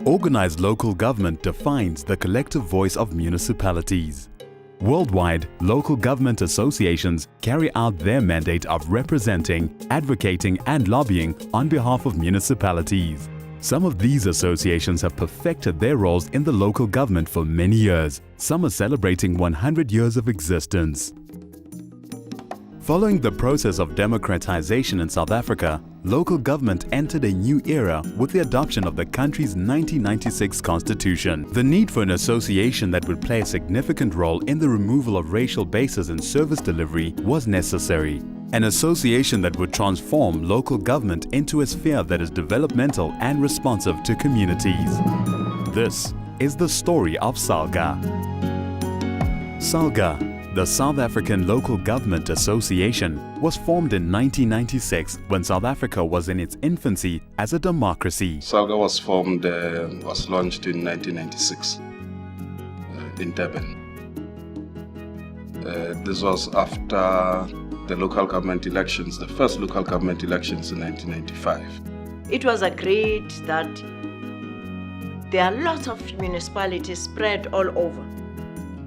Organized local government defines the collective voice of municipalities. Worldwide, local government associations carry out their mandate of representing, advocating and lobbying on behalf of municipalities. Some of these associations have perfected their roles in the local government for many years. Some are celebrating 100 years of existence. Following the process of democratization in South Africa, local government entered a new era with the adoption of the country's 1996 constitution. The need for an association that would play a significant role in the removal of racial bases in service delivery was necessary. An association that would transform local government into a sphere that is developmental and responsive to communities. This is the story of SALGA. SALGA, the South African Local Government Association, was formed in 1996 when South Africa was in its infancy as a democracy. SALGA was launched in 1996 in Durban. This was after the local government elections, the first local government elections in 1995. It was agreed that there are lots of municipalities spread all over,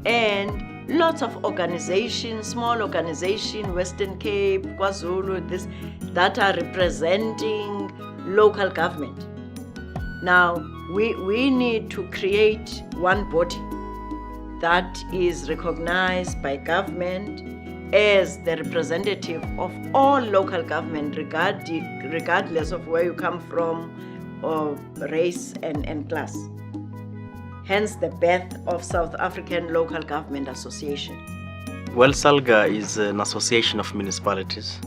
and lots of organizations, small organizations, Western Cape, KwaZulu, that are representing local government. Now, we need to create one body that is recognized by government as the representative of all local government, regardless of where you come from, or race and class. Hence the birth of South African Local Government Association. Well, SALGA is an association of municipalities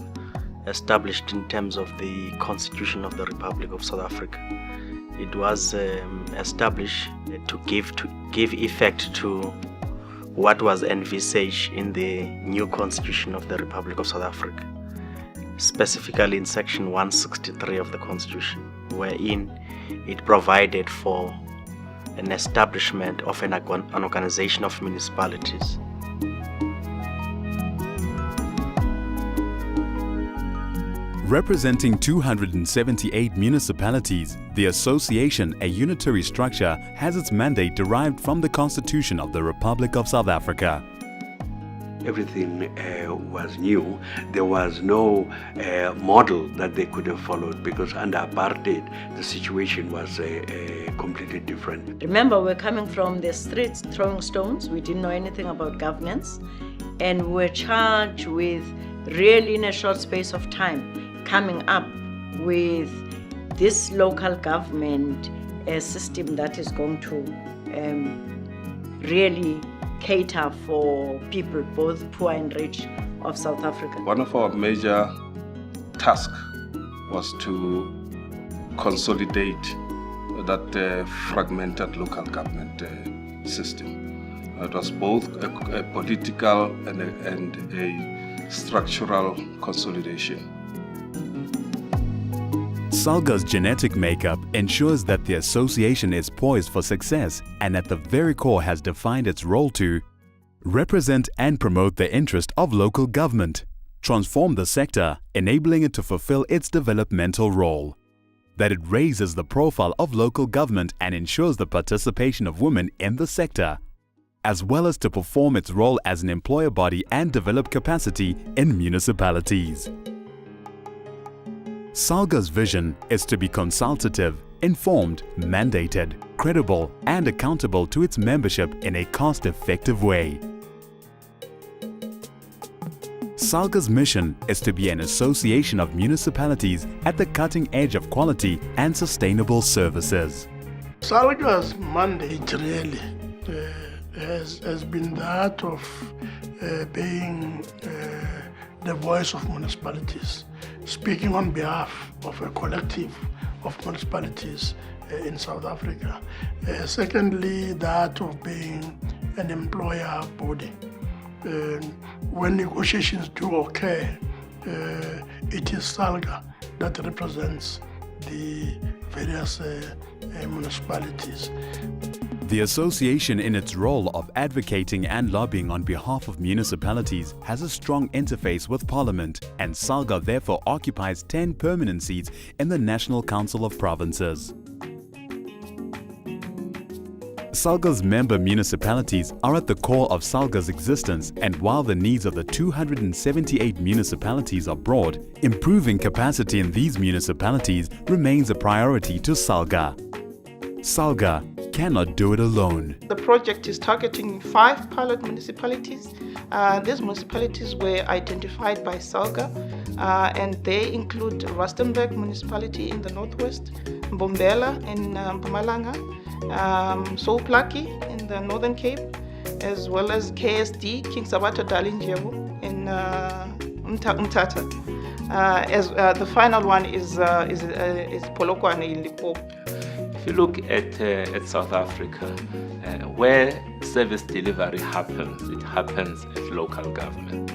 established in terms of the Constitution of the Republic of South Africa. It was established to give effect to what was envisaged in the new Constitution of the Republic of South Africa, specifically in Section 163 of the Constitution, wherein it provided for an establishment of an organization of municipalities. Representing 278 municipalities, the association, a unitary structure, has its mandate derived from the Constitution of the Republic of South Africa. Everything was new. There was no model that they could have followed, because under apartheid, the situation was completely different. Remember, we're coming from the streets throwing stones. We didn't know anything about governance, and we're charged with, really in a short space of time, coming up with this local government system that is going to really cater for people, both poor and rich, of South Africa. One of our major tasks was to consolidate that fragmented local government system. It was both a political and a structural consolidation. SALGA's genetic makeup ensures that the association is poised for success and at the very core has defined its role to represent and promote the interest of local government, transform the sector, enabling it to fulfill its developmental role, that it raises the profile of local government and ensures the participation of women in the sector, as well as to perform its role as an employer body and develop capacity in municipalities. SALGA's vision is to be consultative, informed, mandated, credible, and accountable to its membership in a cost-effective way. SALGA's mission is to be an association of municipalities at the cutting edge of quality and sustainable services. SALGA's mandate really has been that of being the voice of municipalities, speaking on behalf of a collective of municipalities in South Africa. Secondly, that of being an employer body. When negotiations do occur, it is SALGA that represents the various municipalities. The association, in its role of advocating and lobbying on behalf of municipalities, has a strong interface with Parliament, and SALGA therefore occupies 10 permanent seats in the National Council of Provinces. SALGA's member municipalities are at the core of SALGA's existence, and while the needs of the 278 municipalities are broad, improving capacity in these municipalities remains a priority to SALGA. SALGA cannot do it alone. The project is targeting 5 pilot municipalities. These municipalities were identified by SALGA, and they include Rustenburg municipality in the northwest, Mbombela in Mpumalanga, Soplaki in the Northern Cape, as well as KSD, King Sabata Dalinjevo in Umtata. The final one is Polokwane in Limpopo. If you look at South Africa, where service delivery happens, it happens at local government.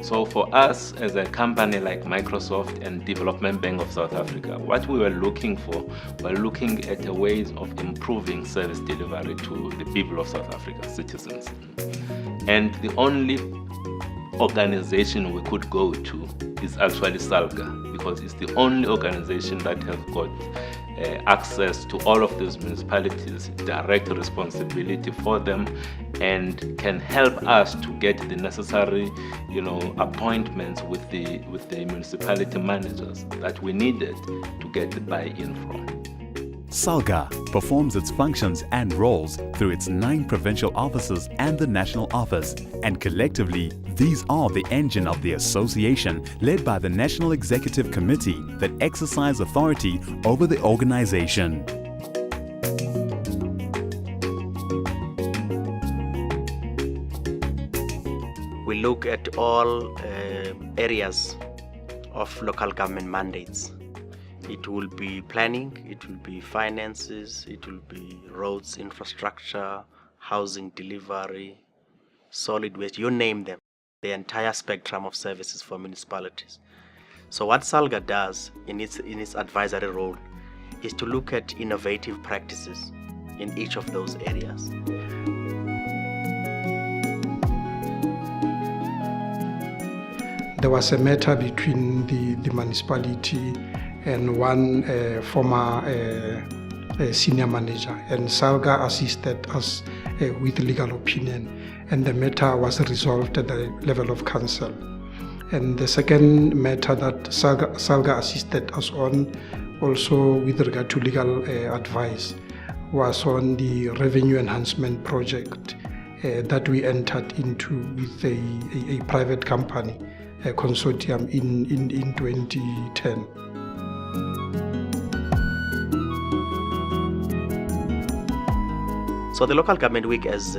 So for us as a company like Microsoft and Development Bank of South Africa, what we were looking for, we're looking at ways of improving service delivery to the people of South Africa, citizens. And the only organization we could go to is actually SALGA, because it's the only organization that has got access to all of those municipalities, direct responsibility for them, and can help us to get the necessary, appointments with the municipality managers that we needed to get the buy-in from. SALGA performs its functions and roles through its 9 provincial offices and the national office, and collectively, these are the engine of the association led by the National Executive Committee that exercise authority over the organization. We look at all areas of local government mandates. It will be planning, it will be finances, it will be roads, infrastructure, housing delivery, solid waste, you name them, the entire spectrum of services for municipalities. So what SALGA does in its advisory role is to look at innovative practices in each of those areas. There was a matter between the municipality and one former senior manager, and SALGA assisted us with legal opinion, and the matter was resolved at the level of council. And the second matter that SALGA assisted us on, also with regard to legal advice, was on the revenue enhancement project that we entered into with a private company, a consortium in 2010. So the Local Government Week, as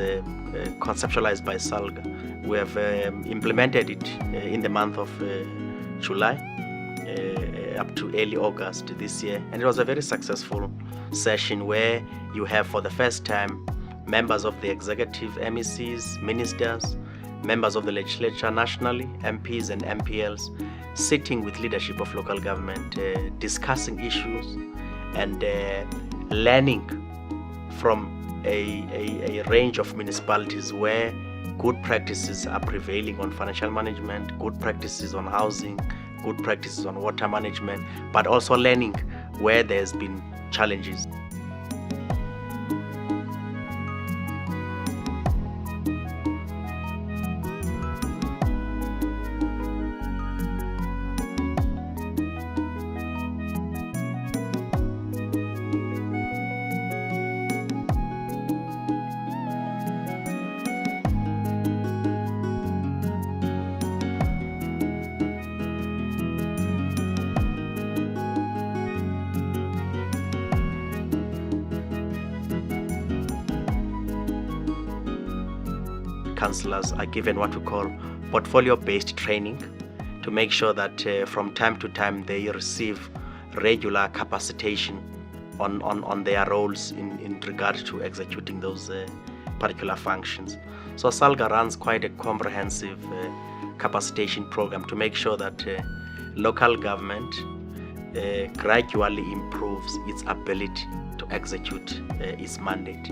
conceptualized by SALGA, we have implemented it in the month of July up to early August this year, and it was a very successful session where you have for the first time members of the executive, MECs, ministers, members of the legislature nationally, MPs and MPLs, sitting with leadership of local government, discussing issues and learning from a range of municipalities where good practices are prevailing on financial management, good practices on housing, good practices on water management, but also learning where there's been challenges. Councillors are given what we call portfolio-based training to make sure that from time to time they receive regular capacitation on their roles in regard to executing those particular functions. So SALGA runs quite a comprehensive capacitation program to make sure that local government gradually improves its ability to execute its mandate.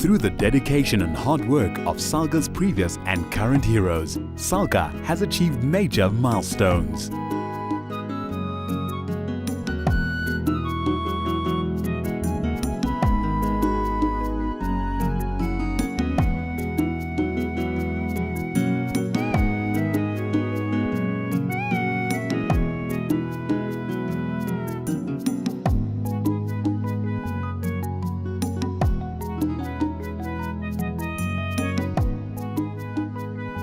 Through the dedication and hard work of SALGA's previous and current heroes, SALGA has achieved major milestones.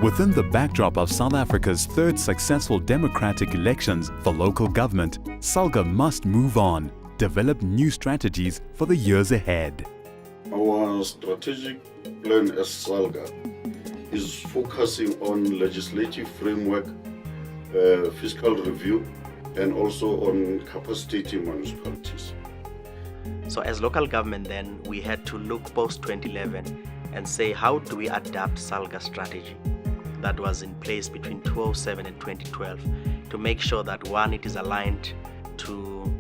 Within the backdrop of South Africa's third successful democratic elections for local government, SALGA must move on, develop new strategies for the years ahead. Our strategic plan as SALGA is focusing on legislative framework, fiscal review, and also on capacitating municipalities. So as local government then, we had to look post-2011 and say, how do we adapt SALGA strategy that was in place between 2007 and 2012 to make sure that one, it is aligned to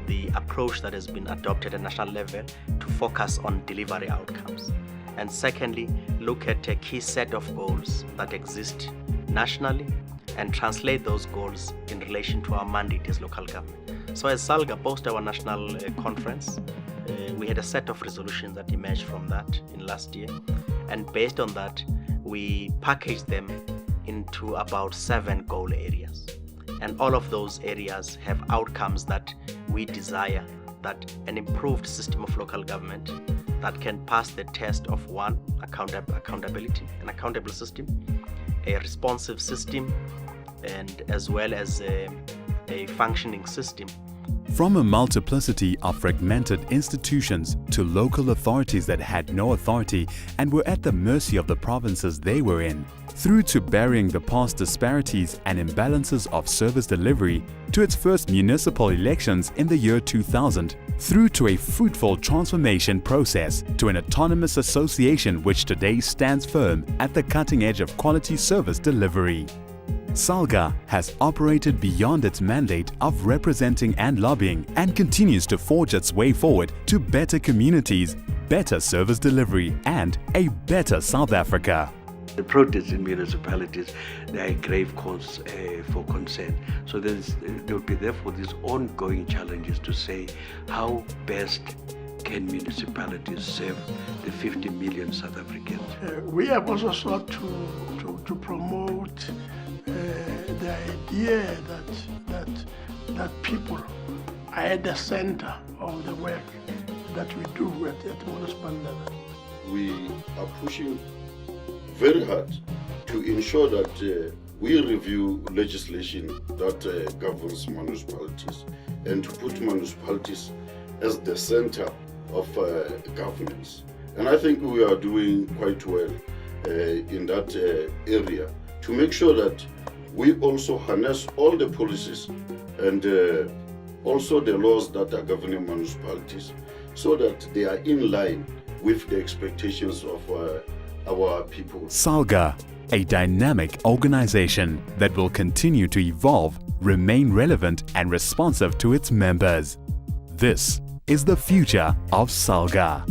the approach that has been adopted at national level to focus on delivery outcomes. And secondly, look at a key set of goals that exist nationally and translate those goals in relation to our mandate as local government. So as SALGA, post our national conference, we had a set of resolutions that emerged from that in last year. And based on that, we packaged them into about 7 goal areas. And all of those areas have outcomes that we desire, that an improved system of local government that can pass the test of one, accountability, an accountable system, a responsive system, and as well as a functioning system. From a multiplicity of fragmented institutions to local authorities that had no authority and were at the mercy of the provinces they were in, through to burying the past disparities and imbalances of service delivery, to its first municipal elections in the year 2000, through to a fruitful transformation process to an autonomous association which today stands firm at the cutting edge of quality service delivery. SALGA has operated beyond its mandate of representing and lobbying and continues to forge its way forward to better communities, better service delivery, and a better South Africa. The protests in municipalities, there are grave cause for concern. So there will be therefore these ongoing challenges to say how best can municipalities serve the 50 million South Africans. We have also sought to promote the idea that people are at the center of the work that we do at municipal level. We are pushing very hard to ensure that we review legislation that governs municipalities and to put municipalities as the center of governance. And I think we are doing quite well in that area to make sure that we also harness all the policies and also the laws that are governing municipalities so that they are in line with the expectations of our people. SALGA, a dynamic organization that will continue to evolve, remain relevant and responsive to its members. This is the future of SALGA.